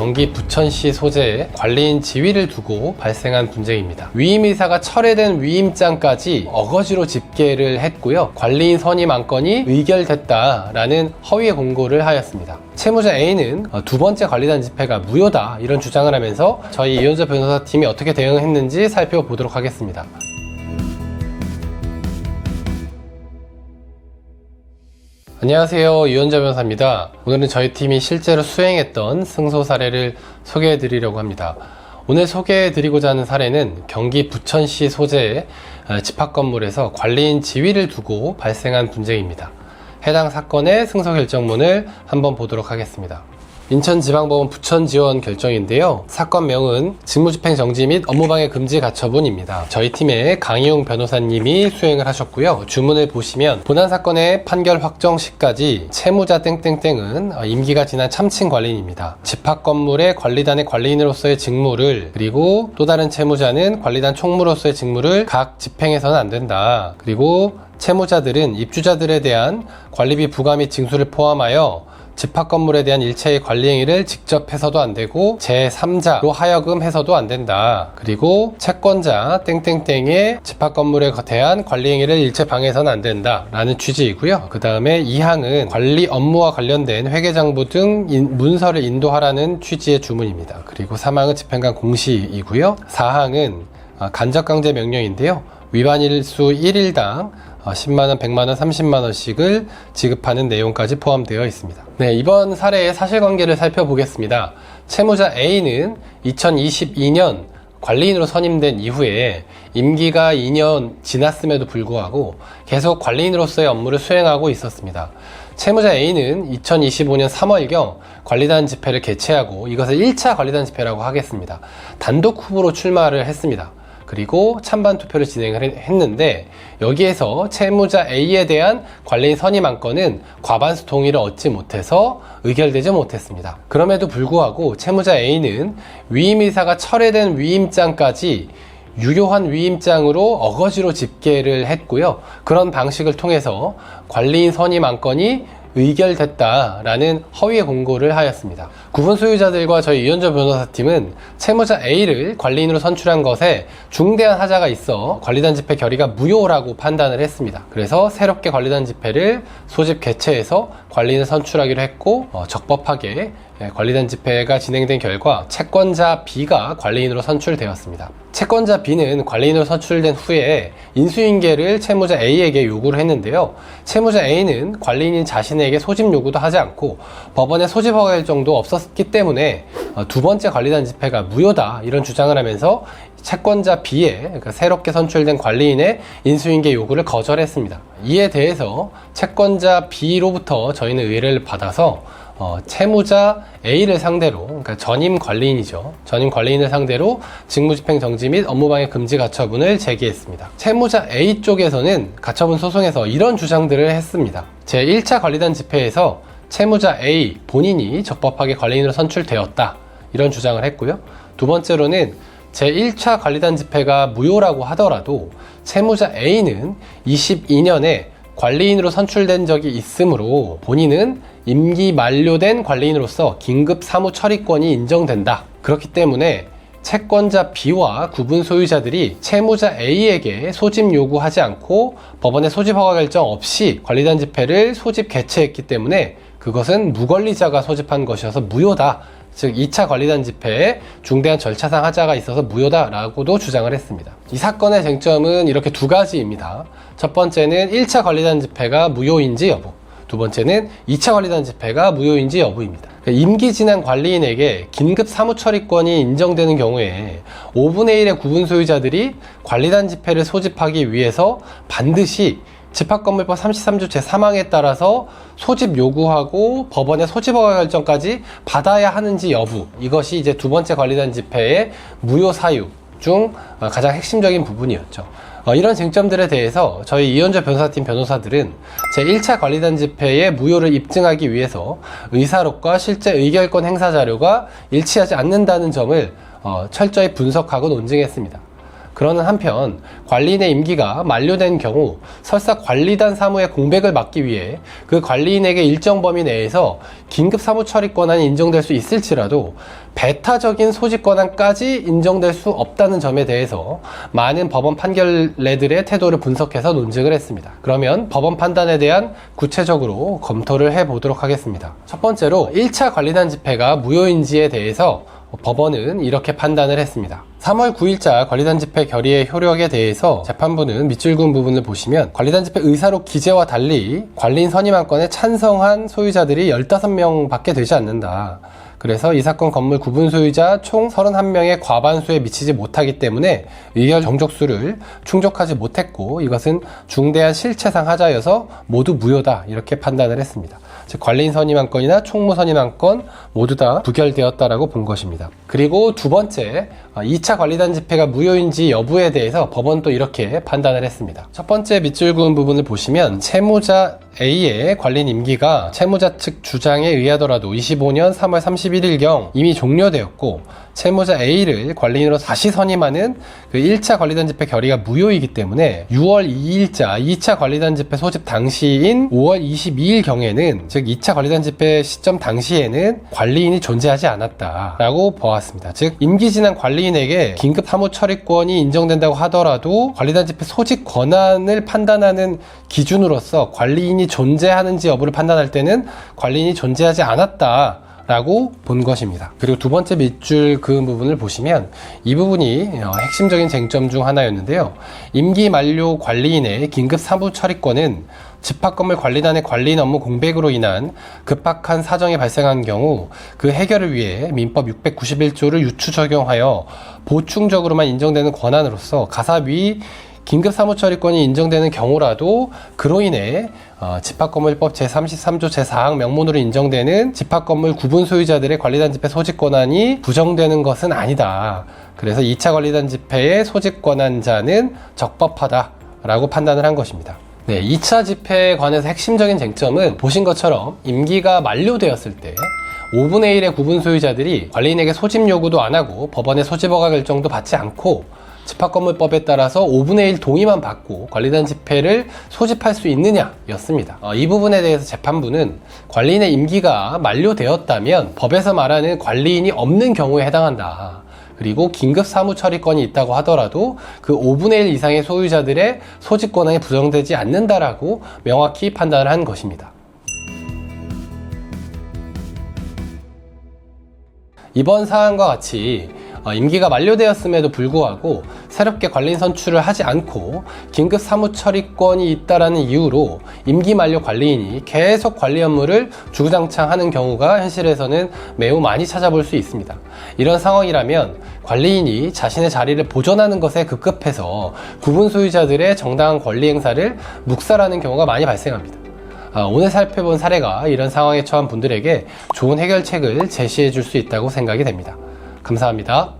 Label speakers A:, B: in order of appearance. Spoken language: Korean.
A: 경기 부천시 소재의 관리인 지위를 두고 발생한 분쟁입니다. 위임의사가 철회된 위임장까지 어거지로 집계를 했고요. 관리인 선임 안건이 의결됐다라는 허위의 공고를 하였습니다. 채무자 A는 두 번째 관리단 집회가 무효다 이런 주장을 하면서 저희 이현주 변호사팀이 어떻게 대응했는지 살펴보도록 하겠습니다. 안녕하세요, 이현주 변호사입니다. 오늘은 저희 팀이 실제로 수행했던 승소 사례를 소개해 드리려고 합니다. 오늘 소개해 드리고자 하는 사례는 경기 부천시 소재의 집합건물에서 관리인 지위를 두고 발생한 분쟁입니다. 해당 사건의 승소 결정문을 한번 보도록 하겠습니다. 인천지방법원 부천지원 결정인데요. 사건명은 직무집행 정지 및 업무방해 금지 가처분입니다. 저희 팀의 강희용 변호사님이 수행을 하셨고요. 주문을 보시면 본안 사건의 판결 확정 시까지 채무자 땡땡땡은 임기가 지난 참칭 관리인입니다. 집합건물의 관리단의 관리인으로서의 직무를, 그리고 또 다른 채무자는 관리단 총무로서의 직무를 각 집행해서는 안 된다. 그리고 채무자들은 입주자들에 대한 관리비 부과 및 징수를 포함하여 집합건물에 대한 일체의 관리행위를 직접 해서도 안 되고 제3자로 하여금 해서도 안 된다. 그리고 채권자 땡땡땡의 집합건물에 대한 관리행위를 일체 방해해서는 안 된다 라는 취지이고요. 그 다음에 2항은 관리 업무와 관련된 회계장부 등 문서를 인도하라는 취지의 주문입니다. 그리고 3항은 집행관 공시이고요. 4항은 간접강제 명령인데요. 위반일수 1일당 10만원, 100만원, 30만원씩을 지급하는 내용까지 포함되어 있습니다. 네, 이번 사례의 사실관계를 살펴보겠습니다. 채무자 A는 2022년 관리인으로 선임된 이후에 임기가 2년 지났음에도 불구하고 계속 관리인으로서의 업무를 수행하고 있었습니다. 채무자 A는 2025년 3월경 관리단 집회를 개최하고 이것을 1차 관리단 집회라고 하겠습니다. 단독 후보로 출마를 했습니다. 그리고 찬반 투표를 진행을 했는데 여기에서 채무자 A에 대한 관리인 선임 안건은 과반수 동의를 얻지 못해서 의결되지 못했습니다. 그럼에도 불구하고 채무자 A는 위임의사가 철회된 위임장까지 유효한 위임장으로 어거지로 집계를 했고요. 그런 방식을 통해서 관리인 선임 안건이 의결됐다라는 허위의 공고를 하였습니다. 구분 소유자들과 저희 이현주 변호사팀은 채무자 A를 관리인으로 선출한 것에 중대한 하자가 있어 관리단 집회 결의가 무효라고 판단을 했습니다. 그래서 새롭게 관리단 집회를 소집 개최해서 관리인을 선출하기로 했고 적법하게 관리단 집회가 진행된 결과 채권자 B가 관리인으로 선출되었습니다. 채권자 B는 관리인으로 선출된 후에 인수인계를 채무자 A에게 요구를 했는데요. 채무자 A는 관리인인 자신에게 소집 요구도 하지 않고 법원에 소집 허가 결정도 없었기 때문에 두 번째 관리단 집회가 무효다 이런 주장을 하면서 채권자 B의, 그러니까 새롭게 선출된 관리인의 인수인계 요구를 거절했습니다. 이에 대해서 채권자 B로부터 저희는 의뢰를 받아서 채무자 A를 상대로, 그러니까 전임 관리인이죠. 전임 관리인을 상대로 직무집행 정지 및 업무방해 금지 가처분을 제기했습니다. 채무자 A 쪽에서는 가처분 소송에서 이런 주장들을 했습니다. 제1차 관리단 집회에서 채무자 A 본인이 적법하게 관리인으로 선출되었다 이런 주장을 했고요. 두 번째로는 제1차 관리단 집회가 무효라고 하더라도 채무자 A는 22년에 관리인으로 선출된 적이 있으므로 본인은 임기 만료된 관리인으로서 긴급 사무 처리권이 인정된다. 그렇기 때문에 채권자 B와 구분 소유자들이 채무자 A에게 소집 요구하지 않고 법원의 소집 허가 결정 없이 관리단 집회를 소집 개최했기 때문에 그것은 무권리자가 소집한 것이어서 무효다. 즉 2차 관리단 집회에 중대한 절차상 하자가 있어서 무효다라고도 주장을 했습니다. 이 사건의 쟁점은 이렇게 두 가지입니다. 첫 번째는 1차 관리단 집회가 무효인지 여부, 두 번째는 2차 관리단 집회가 무효인지 여부입니다. 임기 지난 관리인에게 긴급 사무처리권이 인정되는 경우에 5분의 1의 구분 소유자들이 관리단 집회를 소집하기 위해서 반드시 집합건물법 33조 제3항에 따라서 소집 요구하고 법원의 소집 허가 결정까지 받아야 하는지 여부, 이것이 이제 두 번째 관리단 집회의 무효 사유 중 가장 핵심적인 부분이었죠. 이런 쟁점들에 대해서 저희 이현주 변호사팀 변호사들은 제1차 관리단 집회의 무효를 입증하기 위해서 의사록과 실제 의결권 행사 자료가 일치하지 않는다는 점을 철저히 분석하고 논증했습니다. 그러는 한편 관리인의 임기가 만료된 경우 설사 관리단 사무의 공백을 막기 위해 그 관리인에게 일정 범위 내에서 긴급 사무 처리 권한이 인정될 수 있을지라도 배타적인 소집 권한까지 인정될 수 없다는 점에 대해서 많은 법원 판결례들의 태도를 분석해서 논증을 했습니다. 그러면 법원 판단에 대한 구체적으로 검토를 해보도록 하겠습니다. 첫 번째로 1차 관리단 집회가 무효인지에 대해서 법원은 이렇게 판단을 했습니다. 3월 9일자 관리단 집회 결의의 효력에 대해서 재판부는 밑줄 그은 부분을 보시면 관리단 집회 의사록 기재와 달리 관리인 선임 안건에 찬성한 소유자들이 15명 밖에 되지 않는다. 그래서 이 사건 건물 구분 소유자 총 31명의 과반수에 미치지 못하기 때문에 의결 정족수를 충족하지 못했고 이것은 중대한 실체상 하자여서 모두 무효다 이렇게 판단을 했습니다. 즉 관리인 선임안건이나 총무 선임안건 모두 다 부결되었다라고 본 것입니다. 그리고 두 번째, 2차 관리단 집회가 무효인지 여부에 대해서 법원은 또 이렇게 판단을 했습니다. 첫 번째 밑줄 그은 부분을 보시면 채무자 A의 관리인 임기가 채무자 측 주장에 의하더라도 25년 3월 31일경 이미 종료되었고 채무자 A를 관리인으로 다시 선임하는 그 1차 관리단 집회 결의가 무효이기 때문에 6월 2일자 2차 관리단 집회 소집 당시인 5월 22일경에는 즉 2차 관리단 집회 시점 당시에는 관리인이 존재하지 않았다라고 보았습니다. 즉 임기 지난 관리인에게 긴급 사무 처리권이 인정된다고 하더라도 관리단 집회 소집 권한을 판단하는 기준으로서 관리인이 존재하는지 여부를 판단할 때는 관리인이 존재하지 않았다 라고 본 것입니다. 그리고 두 번째 밑줄 그은 부분을 보시면 이 부분이 핵심적인 쟁점 중 하나였는데요. 임기 만료 관리인의 긴급 사무 처리권은 집합건물 관리단의 관리인 업무 공백으로 인한 급박한 사정이 발생한 경우 그 해결을 위해 민법 691조를 유추 적용하여 보충적으로만 인정되는 권한으로서 가사위 긴급 사무처리권이 인정되는 경우라도 그로 인해 집합건물법 제33조 제4항 명문으로 인정되는 집합건물 구분 소유자들의 관리단 집회 소집 권한이 부정되는 것은 아니다. 그래서 2차 관리단 집회의 소집 권한자는 적법하다라고 판단을 한 것입니다. 네, 2차 집회에 관해서 핵심적인 쟁점은 보신 것처럼 임기가 만료되었을 때 5분의 1의 구분 소유자들이 관리인에게 소집 요구도 안 하고 법원의 소집 허가 결정도 받지 않고 집합건물법에 따라서 5분의 1 동의만 받고 관리단 집회를 소집할 수 있느냐 였습니다. 이 부분에 대해서 재판부는 관리인의 임기가 만료되었다면 법에서 말하는 관리인이 없는 경우에 해당한다. 그리고 긴급 사무 처리권이 있다고 하더라도 그 5분의 1 이상의 소유자들의 소집 권한이 부정되지 않는다라고 명확히 판단을 한 것입니다. 이번 사안과 같이 임기가 만료되었음에도 불구하고 새롭게 관리인 선출을 하지 않고 긴급 사무 처리권이 있다라는 이유로 임기 만료 관리인이 계속 관리 업무를 주구장창 하는 경우가 현실에서는 매우 많이 찾아볼 수 있습니다. 이런 상황이라면 관리인이 자신의 자리를 보존하는 것에 급급해서 구분 소유자들의 정당한 권리 행사를 묵살하는 경우가 많이 발생합니다. 오늘 살펴본 사례가 이런 상황에 처한 분들에게 좋은 해결책을 제시해 줄 수 있다고 생각이 됩니다. 감사합니다.